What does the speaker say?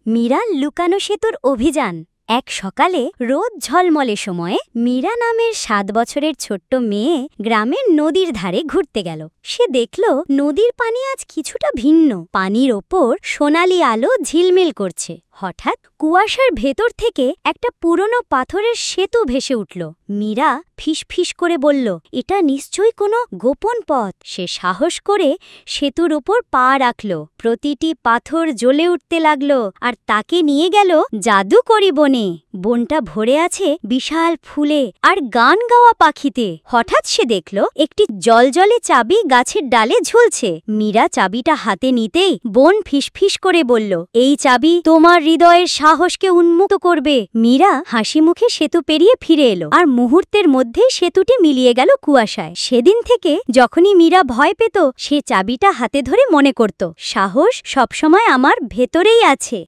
মীরা লুকানো সেতুর অভিযান। এক সকালে রোদ ঝলমলে সময়ে মীরা নামের 7 বছরের ছোট্ট মেয়ে গ্রামের নদীর ধারে ঘুরতে গেল। সে দেখল নদীর পানি আজ কিছুটা ভিন্ন। পানির ওপর সোনালি আলো ঝিলমিল করছে। হঠাৎ কুয়াশার ভেতর থেকে একটা পুরনো পাথরের সেতু ভেসে উঠল। মীরা ফিসফিস করে বলল, এটা নিশ্চয়ই কোনো গোপন পথ। সে সাহস করে সেতুর উপর পা রাখল। প্রতিটি পাথর জ্বলে উঠতে লাগল আর তাকে নিয়ে গেল জাদুকরি বনে। বনটা ভরে আছে বিশাল ফুলে আর গান গাওয়া পাখিতে। হঠাৎ সে দেখল একটি জলজলে চাবি গাছের ডালে ঝুলছে। মীরা চাবিটা হাতে নিতেই বন ফিসফিস করে বলল, এই চাবি তোমার হৃদয়ের সাহসকে উন্মুক্ত করবে। মীরা হাসি মুখে সেতু পেরিয়ে ফিরে এলো আর মুহূর্তের মধ্যেই সেতুটি মিলিয়ে গেল কুয়াশায়। সেদিন থেকে যখনই মীরা ভয় পেত, সে চাবিটা হাতে ধরে মনে করত, সাহস সবসময় আমার ভেতরেই আছে।